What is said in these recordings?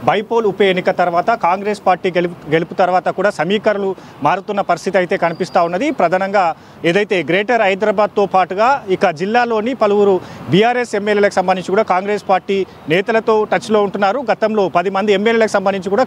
Bypoll ఉప ఎన్నిక తర్వాత కాంగ్రెస్ పార్టీ గెలుపు తర్వాత కూడా సమీకరణలు మారుతున్న పరిస్థితి అయితే కనిపిస్తూ ఉన్నది. ప్రధానంగా ఏదైతే గ్రేటర్ హైదరాబాద్తో పాటుగా ఇక జిల్లాలోని పలువురు బీఆర్ఎస్ ఎమ్మెల్యేలకు సంబంధించి కూడా కాంగ్రెస్ పార్టీ నేతలతో టచ్లో ఉంటున్నారు. గతంలో 10 మంది ఎమ్మెల్యేలకు సంబంధించి కూడా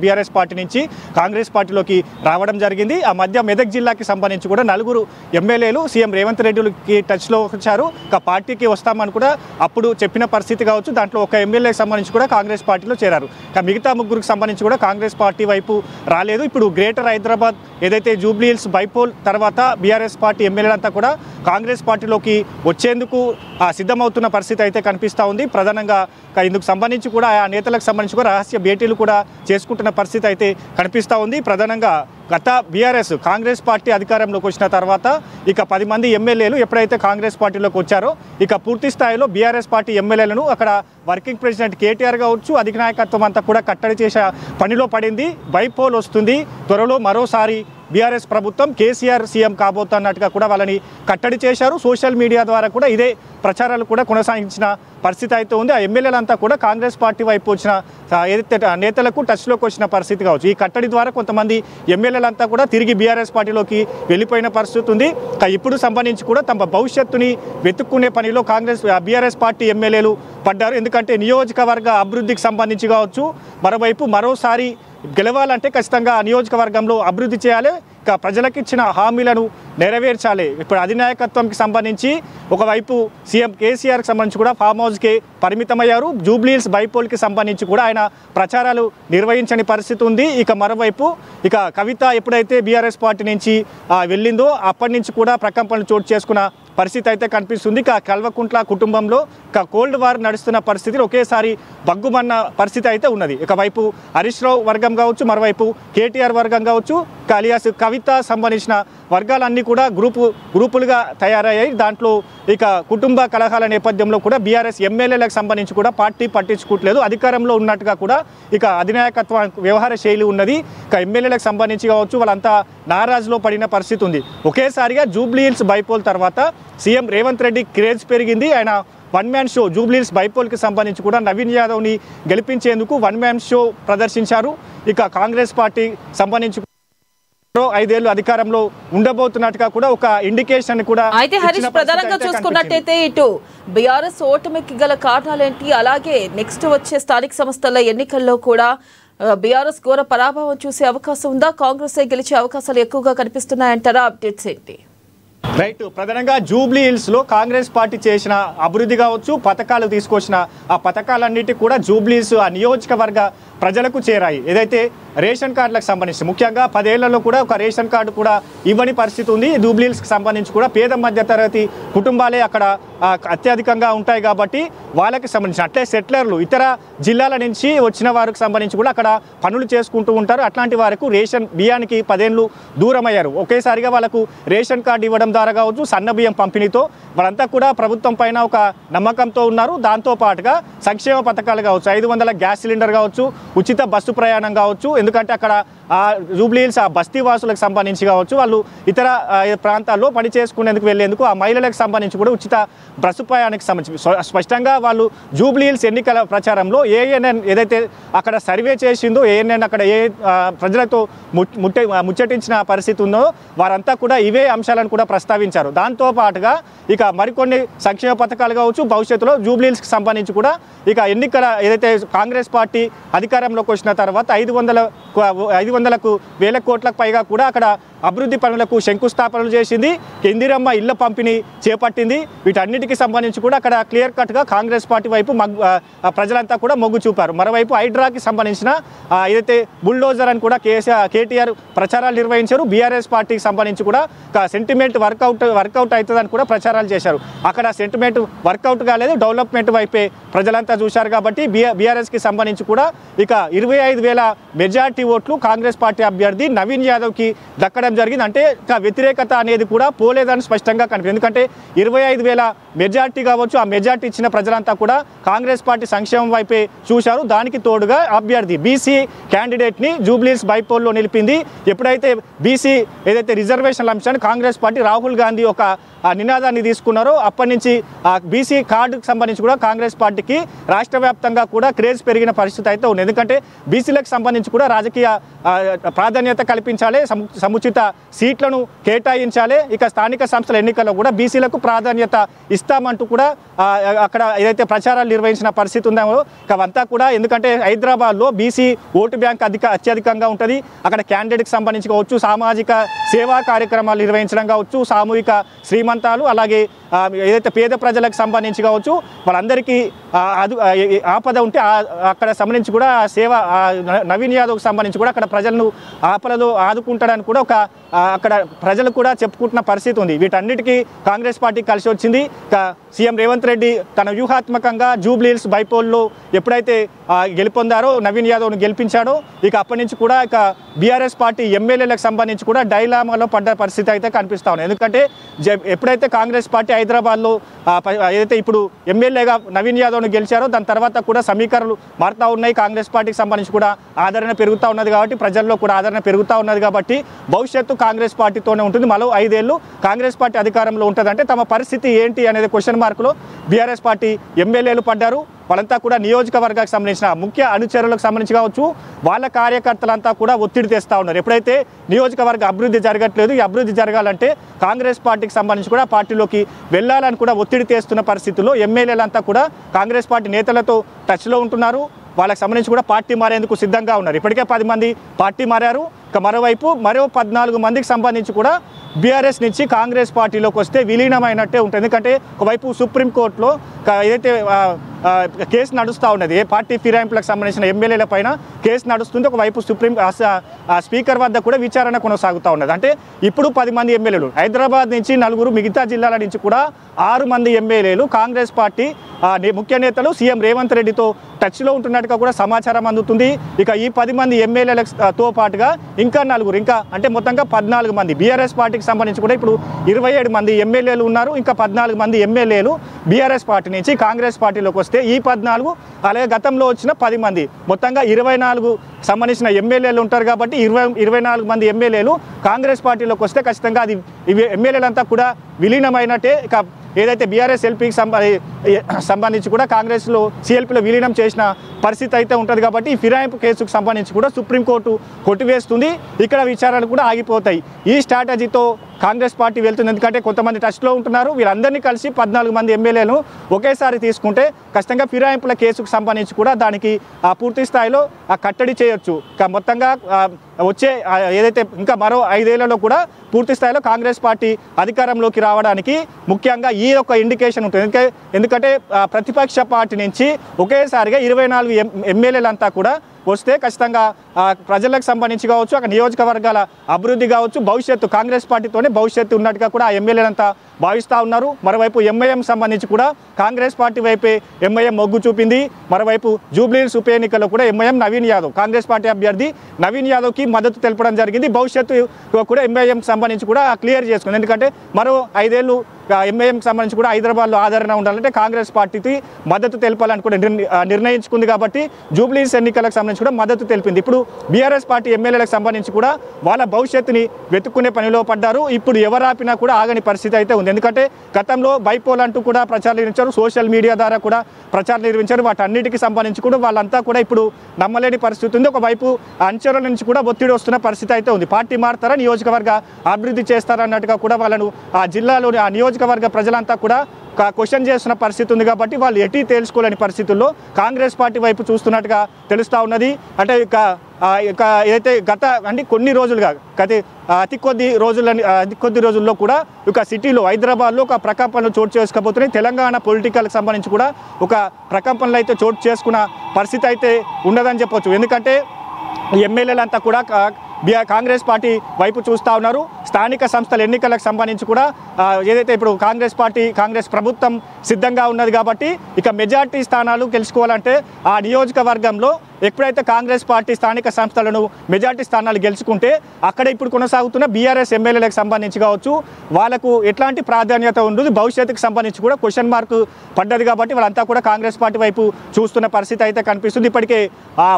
బీఆర్ఎస్ పార్టీ నుంచి కాంగ్రెస్ పార్టీలోకి రావడం జరిగింది. ఆ మధ్య మెదక్ జిల్లాకి సంబంధించి కూడా 4 ఎమ్మెల్యేలు సీఎం రేవంత్ రెడ్డికి టచ్లో వచ్చారు. ఇక పార్టీకి వస్తామని కూడా అప్పుడు చెప్పిన పరిస్థితి కావచ్చు. దాంట్లో ఒక ఎమ్మెల్యేకి సంబంధించి కూడా కాంగ్రెస్ పార్టీలో చేరారు. మిగతా 3కి సంబంధించి కూడా కాంగ్రెస్ పార్టీ వైపు రాలేదు. ఇప్పుడు గ్రేటర్ హైదరాబాద్ ఏదైతే జూబ్లీ హిల్స్ బైపోల్ తర్వాత బీఆర్ఎస్ పార్టీ ఎమ్మెల్యేలంతా కూడా కాంగ్రెస్ పార్టీలోకి వచ్చేందుకు సిద్ధమవుతున్న పరిస్థితి అయితే కనిపిస్తూ ఉంది. ప్రధానంగా ఇందుకు సంబంధించి కూడా ఆ నేతలకు సంబంధించి కూడా రహస్య భేటీలు కూడా చేసుకుంటున్న పరిస్థితి అయితే కనిపిస్తూ ఉంది. ప్రధానంగా గత బీఆర్ఎస్ కాంగ్రెస్ పార్టీ అధికారంలోకి వచ్చిన తర్వాత ఇక 10 మంది ఎమ్మెల్యేలు ఎప్పుడైతే కాంగ్రెస్ పార్టీలోకి వచ్చారో ఇక పూర్తి స్థాయిలో బీఆర్ఎస్ పార్టీ ఎమ్మెల్యేలను అక్కడ వర్కింగ్ ప్రెసిడెంట్ కేటీఆర్ కావచ్చు అధిక నాయకత్వం అంతా కూడా కట్టడి చేసే పనిలో పడింది. బైపోల్ వస్తుంది, త్వరలో మరోసారి బీఆర్ఎస్ ప్రభుత్వం కేసీఆర్ సీఎం కాబోతున్నట్టుగా కూడా వాళ్ళని కట్టడి చేశారు. సోషల్ మీడియా ద్వారా కూడా ఇదే ప్రచారాలు కూడా కొనసాగించిన పరిస్థితి అయితే ఉంది. ఆ ఎమ్మెల్యేలంతా కూడా కాంగ్రెస్ పార్టీ వైపు వచ్చిన ఏదైతే నేతలకు టచ్లోకి వచ్చిన పరిస్థితి కావచ్చు. ఈ కట్టడి ద్వారా కొంతమంది ఎమ్మెల్యేలంతా కూడా తిరిగి బీఆర్ఎస్ పార్టీలోకి వెళ్ళిపోయిన పరిస్థితి ఉంది. ఇప్పుడు సంబంధించి కూడా తమ భవిష్యత్తుని వెతుక్కునే పనిలో బీఆర్ఎస్ పార్టీ ఎమ్మెల్యేలు పడ్డారు. ఎందుకంటే నియోజకవర్గ అభివృద్ధికి సంబంధించి కావచ్చు, మరోవైపు మరోసారి గెలవాలంటే ఖచ్చితంగా నియోజకవర్గంలో అభివృద్ధి చేయాలి, ప్రజలకు ఇచ్చిన హామీలను నెరవేర్చాలి. ఇప్పుడు అధినాయకత్వంకి సంబంధించి ఒకవైపు సీఎం కేసీఆర్కి సంబంధించి కూడా ఫామ్ హౌస్కి పరిమితమయ్యారు. జూబ్లీ హిల్స్ బైపోల్కి సంబంధించి కూడా ఆయన ప్రచారాలు నిర్వహించని పరిస్థితి ఉంది. ఇక మరోవైపు కవిత ఎప్పుడైతే బీఆర్ఎస్ పార్టీ నుంచి వెళ్ళిందో అప్పటి నుంచి కూడా ప్రకంపనలు చోటు చేసుకున్న పరిస్థితి అయితే కనిపిస్తుంది. కల్వకుంట్ల కుటుంబంలో కోల్డ్ వార్ నడుస్తున్న పరిస్థితిలో ఒకేసారి బగ్గుమన్న పరిస్థితి అయితే ఉన్నది. ఒకవైపు హరీష్ రావు వర్గం కావచ్చు, మరోవైపు కేటీఆర్ వర్గం కావచ్చు, అలియాస్ కవిత సంబంధించిన వర్గాలన్నీ కూడా గ్రూపులుగా తయారయ్యాయి. దాంట్లో కుటుంబ కలహాల నేపథ్యంలో కూడా బీఆర్ఎస్ ఎమ్మెల్యేలకు సంబంధించి కూడా పార్టీ పట్టించుకోవట్లేదు. అధికారంలో ఉన్నట్టుగా కూడా అధినాయకత్వ వ్యవహార శైలి ఉన్నది. ఎమ్మెల్యేలకు సంబంధించి కావచ్చు వాళ్ళంతా నారాజులో పడిన పరిస్థితి ఉంది. ఒకేసారిగా జూబ్లీ హిల్స్ బైపోల్ తర్వాత సీఎం రేవంత్ రెడ్డి క్రేజ్ పెరిగింది. ఆయన 1 మ్యాన్ షో జూబ్లీ హిల్స్ బైపోల్కి సంబంధించి కూడా నవీన్ యాదవ్ని గెలిపించేందుకు 1 మ్యాన్ షో ప్రదర్శించారు. కాంగ్రెస్ పార్టీ సంబంధించి 5 ఏళ్ళు అధికారంలో ఉండబోతున్నట్టుగా కూడా ఒక ఇండికేషన్ కూడా. అయితే హరీష్, ప్రధానంగా చూసుకున్నట్టయితే ఇటు బీఆర్ఎస్ ఓటమికి గల కారణాలేంటి, అలాగే నెక్స్ట్ వచ్చే స్థానిక సంస్థల ఎన్నికల్లో కూడా బీఆర్ఎస్ ఘోర పరాభవం చూసే అవకాశం ఉందా? కాంగ్రెస్ గెలిచే అవకాశాలు ఎక్కువగా కనిపిస్తున్నాయంటారా? అప్డేట్స్ ఏంటి? రైట్, ప్రధానంగా జూబ్లీ హిల్స్లో కాంగ్రెస్ పార్టీ చేసిన అభివృద్ధి కావచ్చు, పథకాలు తీసుకొచ్చిన ఆ పథకాలన్నిటి కూడా జూబ్లీ హిల్స్ ఆ నియోజకవర్గ ప్రజలకు చేరాయి. ఏదైతే రేషన్ కార్డులకు సంబంధించి ముఖ్యంగా 10 ఏళ్లలో కూడా ఒక రేషన్ కార్డు కూడా ఇవ్వని పరిస్థితి ఉంది. జూబ్లీ హిల్స్కి సంబంధించి కూడా పేద మధ్యతరగతి కుటుంబాలే అక్కడ అత్యధికంగా ఉంటాయి కాబట్టి వాళ్ళకి సంబంధించిన అట్లే సెటిలర్లు ఇతర జిల్లాల నుంచి వచ్చిన వారికి సంబంధించి కూడా అక్కడ పనులు చేసుకుంటూ ఉంటారు. అట్లాంటి వారికి రేషన్ బియ్యానికి 10 ఏళ్ళు దూరం అయ్యారు. ఒకేసారిగా వాళ్ళకు రేషన్ కార్డు ఇవ్వడం ద్వారా కావచ్చు, సన్న బియ్యం పంపిణీతో వాళ్ళంతా కూడా ప్రభుత్వం పైన ఒక నమ్మకంతో ఉన్నారు. దాంతో పాటుగా సంక్షేమ పథకాలు కావచ్చు, 500 గ్యాస్ సిలిండర్ కావచ్చు, ఉచిత బస్సు ప్రయాణం కావచ్చు. ఎందుకంటే అక్కడ జూబ్లీ హిల్స్ బస్తీ వాసులకు సంబంధించి కావచ్చు, వాళ్ళు ఇతర ప్రాంతాల్లో పని చేసుకునేందుకు వెళ్ళేందుకు ఆ మహిళలకు సంబంధించి కూడా ఉచిత బస్సు ప్రయాణానికి సంబంధించి స్పష్టంగా వాళ్ళు జూబ్లీ హిల్స్ ఎన్నికల ప్రచారంలో ఏఎన్ఎన్ ఏదైతే అక్కడ సర్వే చేసిందో, ఏఎన్ఎన్ అక్కడ ప్రజలతో ముచ్చటించిన పరిస్థితి ఉందో వారంతా కూడా ఇవే అంశాలను కూడా ప్రస్తావించారు. దాంతో పాటుగా మరికొన్ని సంక్షేమ పథకాలు కావచ్చు, భవిష్యత్తులో జూబ్లీ హిల్స్కి సంబంధించి కూడా ఎన్నికల ఏదైతే కాంగ్రెస్ పార్టీ అధికారంలోకి వచ్చిన తర్వాత 500,000 కోట్లకు పైగా కూడా అక్కడ అభివృద్ధి పనులకు శంకుస్థాపనలు చేసింది. ఇందిరమ్మ ఇళ్ల పంపిణీ చేపట్టింది. వీటన్నిటికీ సంబంధించి కూడా అక్కడ క్లియర్ కట్గా కాంగ్రెస్ పార్టీ వైపు ప్రజలంతా కూడా మొగ్గు చూపారు. మరోవైపు హైడ్రాకి సంబంధించిన ఏదైతే బుల్డోజర్ అని కూడా కేటీఆర్ ప్రచారాలు నిర్వహించారు. బీఆర్ఎస్ పార్టీకి సంబంధించి కూడా సెంటిమెంట్ వర్కౌట్ అవుతుందని కూడా ప్రచారాలు చేశారు. అక్కడ సెంటిమెంట్ వర్కౌట్ కాలేదు, డెవలప్మెంట్ వైపే ప్రజలంతా చూశారు. కాబట్టి బీఆర్ఎస్కి సంబంధించి కూడా 25,000 మెజార్టీ ఓట్లు కాంగ్రెస్ పార్టీ అభ్యర్థి నవీన్ యాదవ్కి దక్కడం జరిగింది. అంటే వ్యతిరేకత అనేది కూడా పోలేదని స్పష్టంగా కనిపిస్తుంది. ఎందుకంటే 25,000 మెజార్టీ కావచ్చు, ఆ మెజార్టీ ఇచ్చిన ప్రజలంతా కూడా కాంగ్రెస్ పార్టీ సంక్షేమం వైపే చూశారు. దానికి తోడుగా అభ్యర్థి బీసీ క్యాండిడేట్ని జూబ్లీ హిల్స్ బైపోల్లో నిలిపింది. ఎప్పుడైతే బీసీ ఏదైతే రిజర్వేషన్ల అంశాన్ని కాంగ్రెస్ పార్టీ రాహుల్ గాంధీ ఒక నినాదాన్ని తీసుకున్నారో అప్పటి నుంచి బీసీ కార్డుకు సంబంధించి కూడా కాంగ్రెస్ పార్టీకి రాష్ట్ర వ్యాప్తంగా కూడా క్రేజ్ పెరిగిన పరిస్థితి అయితే ఉంది. ఎందుకంటే బీసీలకు సంబంధించి కూడా రాజకీయ ప్రాధాన్యత కల్పించాలి, సముచిత సీట్లను కేటాయించాలి. ఇక స్థానిక సంస్థల ఎన్నికల్లో కూడా బీసీలకు ప్రాధాన్యత ఇస్తామంటూ కూడా అక్కడ ఏదైతే ప్రచారాలు నిర్వహించిన పరిస్థితి ఉందో అవంతా కూడా, ఎందుకంటే హైదరాబాద్లో బీసీ ఓటు బ్యాంక్ అత్యధికంగా ఉంటుంది. అక్కడ క్యాండిడేట్కి సంబంధించి కావచ్చు, సామాజిక సేవా కార్యక్రమాలు నిర్వహించడం కావచ్చు, సామూహిక శ్రీమంతాలు, అలాగే ఏదైతే పేద ప్రజలకు సంబంధించి కావచ్చు, వాళ్ళందరికీ ఆపద ఉంటే అక్కడ సంబంధించి కూడా సేవ, నవీన్ యాదవ్కి సంబంధించి కూడా అక్కడ ప్రజలను ఆపదలో ఆదుకుంటాడని కూడా అక్కడ ప్రజలు కూడా చెప్పుకుంటున్న పరిస్థితి ఉంది. వీటన్నిటికీ కాంగ్రెస్ పార్టీ కలిసి వచ్చింది. సీఎం రేవంత్ రెడ్డి తన వ్యూహాత్మకంగా జూబ్లీహిల్స్ బైపోల్లో ఎప్పుడైతే గెలుపొందారో, నవీన్ యాదవ్ను గెలిపించాడో, ఇక అప్పటి నుంచి కూడా ఇక బీఆర్ఎస్ పార్టీ ఎమ్మెల్యేలకు సంబంధించి కూడా డైలామాలో పడ్డ పరిస్థితి అయితే కనిపిస్తూ ఉంది. ఎందుకంటే ఎప్పుడైతే కాంగ్రెస్ పార్టీ హైదరాబాద్లో ఏదైతే ఇప్పుడు ఎమ్మెల్యేగా నవీన్ యాదవ్ను గెలిచారో దాని తర్వాత కూడా సమీకరణలు మారుతూ ఉన్నాయి. కాంగ్రెస్ పార్టీకి సంబంధించి కూడా ఆదరణ పెరుగుతూ ఉన్నది కాబట్టి, ప్రజల్లో కూడా ఆదరణ పెరుగుతూ ఉన్నది కాబట్టి భవిష్యత్తు కాంగ్రెస్ పార్టీతోనే ఉంటుంది. మరో 5 ఏళ్ళు కాంగ్రెస్ పార్టీ అధికారంలో ఉంటుందంటే తమ పరిస్థితి ఏంటి అనేది క్వశ్చన్ మార్కులో బీఆర్ఎస్ పార్టీ ఎమ్మెల్యేలు పడ్డారు. వాళ్ళంతా కూడా నియోజకవర్గానికి సంబంధించిన ముఖ్య అనుచరులకు సంబంధించి కావచ్చు, వాళ్ళ కార్యకర్తలంతా కూడా ఒత్తిడి తెస్తూ ఉన్నారు. ఎప్పుడైతే నియోజకవర్గ అభివృద్ధి జరగట్లేదు, ఈ అభివృద్ధి జరగాలంటే కాంగ్రెస్ పార్టీకి సంబంధించి కూడా పార్టీలోకి వెళ్ళాలని కూడా ఒత్తిడి తెస్తున్న పరిస్థితుల్లో ఎమ్మెల్యేలంతా కూడా కాంగ్రెస్ పార్టీ నేతలతో టచ్లో ఉంటున్నారు. వాళ్ళకి సంబంధించి కూడా పార్టీ మారేందుకు సిద్ధంగా ఉన్నారు. ఇప్పటికే 10 మంది పార్టీ మారారు. ఇక మరోవైపు మరో 14 మందికి సంబంధించి కూడా బీఆర్ఎస్ నుంచి కాంగ్రెస్ పార్టీలోకి వస్తే విలీనమైనట్టే ఉంటుంది. ఎందుకంటే ఒకవైపు సుప్రీంకోర్టులో ఏదైతే కేసు నడుస్తూ ఉన్నది, పార్టీ ఫిరాయింపులకు సంబంధించిన ఎమ్మెల్యేల పైన కేసు నడుస్తుంది. ఒకవైపు సుప్రీం స్పీకర్ వద్ద కూడా విచారణ కొనసాగుతూ ఉన్నది. అంటే ఇప్పుడు 10 మంది ఎమ్మెల్యేలు, హైదరాబాద్ నుంచి 4, మిగతా జిల్లాల నుంచి కూడా 6 మంది ఎమ్మెల్యేలు కాంగ్రెస్ పార్టీ ముఖ్య నేతలు సీఎం రేవంత్ రెడ్డితో టచ్లో ఉంటున్నట్టుగా కూడా సమాచారం అందుతుంది. ఇక ఈ 10 మంది ఎమ్మెల్యేలతో పాటుగా ఇంకా 4, ఇంకా అంటే మొత్తంగా 14 మంది బీఆర్ఎస్ పార్టీకి సంబంధించి కూడా ఇప్పుడు 27 మంది ఎమ్మెల్యేలు ఉన్నారు. ఇంకా 14 మంది ఎమ్మెల్యేలు బీఆర్ఎస్ పార్టీ నుంచి కాంగ్రెస్ పార్టీలోకి వస్తే ఈ 14, అలాగే గతంలో వచ్చిన 10 మంది, మొత్తంగా 24 సంబంధించిన ఎమ్మెల్యేలు ఉంటారు. కాబట్టి 24 మంది ఎమ్మెల్యేలు కాంగ్రెస్ పార్టీలోకి వస్తే ఖచ్చితంగా అది ఎమ్మెల్యేలంతా కూడా విలీనమైనట్టే. ఇక ఏదైతే బీఆర్ఎస్ ఎల్పీకి సంబంధించి కూడా కాంగ్రెస్లో సిఎల్పీలో విలీనం చేసిన పరిస్థితి అయితే ఉంటుంది. కాబట్టి ఈ ఫిరాయింపు కేసుకు సంబంధించి కూడా సుప్రీంకోర్టు కొట్టివేస్తుంది. ఇక్కడ విచారణలు కూడా ఆగిపోతాయి. ఈ స్ట్రాటజీతో కాంగ్రెస్ పార్టీ వెళ్తుంది. ఎందుకంటే కొంతమంది టచ్లో ఉంటున్నారు. వీళ్ళందరినీ కలిసి 14 మంది ఎమ్మెల్యేలను ఒకేసారి తీసుకుంటే ఖచ్చితంగా ఫిరాయింపుల కేసుకు సంబంధించి కూడా దానికి పూర్తి స్థాయిలో కట్టడి చేయొచ్చు. మొత్తంగా వచ్చే ఏదైతే ఇంకా మరో 5 ఏళ్లలో కూడా పూర్తి స్థాయిలో కాంగ్రెస్ పార్టీ అధికారంలోకి రావడానికి ముఖ్యంగా ఈ యొక్క ఇండికేషన్ ఉంటుంది. ఎందుకంటే ప్రతిపక్ష పార్టీ నుంచి ఒకేసారిగా 24 ఎమ్మెల్యేలంతా కూడా వస్తే ఖచ్చితంగా ప్రజలకు సంబంధించి కావచ్చు, అక్కడ నియోజకవర్గాల అభివృద్ధి కావచ్చు, భవిష్యత్తు కాంగ్రెస్ పార్టీతోనే భవిష్యత్తు ఉన్నట్టుగా కూడా ఆ ఎమ్మెల్యేలంతా భావిస్తూ ఉన్నారు. మరోవైపు ఎంఐఎం సంబంధించి కూడా కాంగ్రెస్ పార్టీ వైపే ఎంఐఎం మొగ్గు చూపింది. మరోవైపు జూబ్లీహిల్స్ ఉప ఎన్నికల్లో కూడా ఎంఐఎం నవీన్ యాదవ్, కాంగ్రెస్ పార్టీ అభ్యర్థి నవీన్ యాదవ్కి మద్దతు తెలపడం జరిగింది. భవిష్యత్తు కూడా ఎంఐఎం సంబంధించి కూడా క్లియర్ చేసుకుంది. ఎందుకంటే మరో 5 ఏళ్ళు ఎంఐఎం సంబంధించి కూడా హైదరాబాద్లో ఆదరణ ఉండాలంటే కాంగ్రెస్ పార్టీకి మద్దతు తెలపాలని కూడా నిర్ణయించుకుంది. కాబట్టి జూబ్లీహిల్స్ ఎన్నికలకు సంబంధించి కూడా మద్దతు తెలిపింది. ఇప్పుడు బీఆర్ఎస్ పార్టీ ఎమ్మెల్యేలకు సంబంధించి కూడా వాళ్ళ భవిష్యత్తుని వెతుక్కునే పనిలో పడ్డారు. ఇప్పుడు ఎవరాపినా కూడా ఆగని పరిస్థితి అయితే ఉంది. ఎందుకంటే గతంలో బైపోల్ అంటూ కూడా ప్రచారం నిర్వహించారు, సోషల్ మీడియా ద్వారా కూడా ప్రచారం నిర్వహించారు. వాటన్నిటికీ సంబంధించి కూడా వాళ్ళంతా కూడా ఇప్పుడు నమ్మలేని పరిస్థితి ఉంది. ఒకవైపు అంచనాల నుంచి కూడా ఒత్తిడి వస్తున్న పరిస్థితి అయితే ఉంది. పార్టీ మారుతారా, నియోజకవర్గ అభివృద్ధి చేస్తారా అన్నట్టుగా కూడా వాళ్ళను ఆ జిల్లాలోని ఆ నియోజకవర్గ ప్రజలంతా కూడా క్వశ్చన్ చేస్తున్న పరిస్థితి ఉంది. కాబట్టి వాళ్ళు ఎటీ తేల్చుకోలేని పరిస్థితుల్లో కాంగ్రెస్ పార్టీ వైపు చూస్తున్నట్టుగా తెలుస్తూ ఉన్నది. అంటే ఇక ఏదైతే కొన్ని రోజులుగా అతి కొద్ది రోజుల్లో కూడా ఒక సిటీలో హైదరాబాద్లో ఒక ప్రకంపనలు చోటు చేసుకోబోతున్నాయి. తెలంగాణ పొలిటికల్కి సంబంధించి కూడా ఒక ప్రకంపనలు అయితే చోటు చేసుకున్న పరిస్థితి అయితే ఉండదని చెప్పొచ్చు. ఎందుకంటే ఎమ్మెల్యేలంతా కూడా కాంగ్రెస్ పార్టీ వైపు చూస్తూ ఉన్నారు. స్థానిక సంస్థల ఎన్నికలకు సంబంధించి కూడా ఏదైతే ఇప్పుడు కాంగ్రెస్ ప్రభుత్వం సిద్ధంగా ఉన్నది. కాబట్టి ఇక మెజార్టీ స్థానాలు గెలుచుకోవాలంటే ఆ నియోజకవర్గంలో ఎప్పుడైతే కాంగ్రెస్ పార్టీ స్థానిక సంస్థలను మెజార్టీ స్థానాలు గెలుచుకుంటే అక్కడ ఇప్పుడు కొనసాగుతున్న బీఆర్ఎస్ ఎమ్మెల్యేలకు సంబంధించి కావచ్చు, వాళ్ళకు ఎట్లాంటి ప్రాధాన్యత ఉండదు, భవిష్యత్తుకు సంబంధించి కూడా క్వశ్చన్ మార్క్ పడ్డది. కాబట్టి వాళ్ళంతా కూడా కాంగ్రెస్ పార్టీ వైపు చూస్తున్న పరిస్థితి అయితే కనిపిస్తుంది. ఇప్పటికే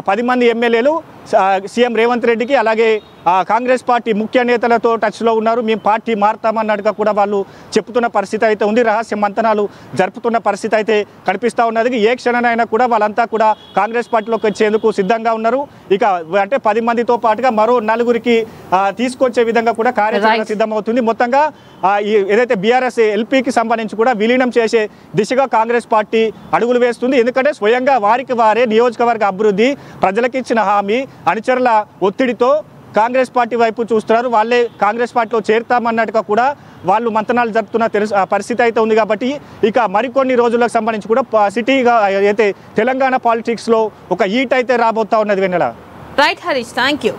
10 మంది ఎమ్మెల్యేలు సీఎం రేవంత్ రెడ్డికి అలాగే కాంగ్రెస్ పార్టీ ముఖ్య నేతలతో టచ్లో ఉన్నారు. మేము పార్టీ మారుతామన్నట్టుగా కూడా వాళ్ళు చెప్తున్న పరిస్థితి అయితే ఉంది. రహస్య మంతనాలు జరుపుతున్న పరిస్థితి అయితే కనిపిస్తూ ఉన్నది. ఏ క్షణనైనా కూడా వాళ్ళంతా కూడా కాంగ్రెస్ పార్టీలోకి వచ్చేందుకు సిద్ధంగా ఉన్నారు. ఇక అంటే 10 మందితో పాటుగా మరో 4గురికి తీసుకొచ్చే విధంగా కూడా కార్యాచరణ సిద్ధమవుతుంది. మొత్తంగా ఏదైతే బీఆర్ఎస్ ఎల్పీకి సంబంధించి కూడా విలీనం చేసే దిశగా కాంగ్రెస్ పార్టీ అడుగులు వేస్తుంది. ఎందుకంటే స్వయంగా వారికి వారే నియోజకవర్గ అభివృద్ధి, ప్రజలకు ఇచ్చిన హామీ, అనుచరుల ఒత్తిడితో కాంగ్రెస్ పార్టీ వైపు చూస్తున్నారు. వాళ్ళే కాంగ్రెస్ పార్టీలో చేరుతామన్నట్టుగా కూడా వాళ్ళు మంతనాలు జరుపుతున్న పరిస్థితి అయితే ఉంది. కాబట్టి ఇక మరికొన్ని రోజులకు సంబంధించి కూడా సిటీగా అయితే తెలంగాణ పాలిటిక్స్లో ఒక ఈట్ అయితే రాబోతా ఉన్నది. Vennela. Right Harish, thank you.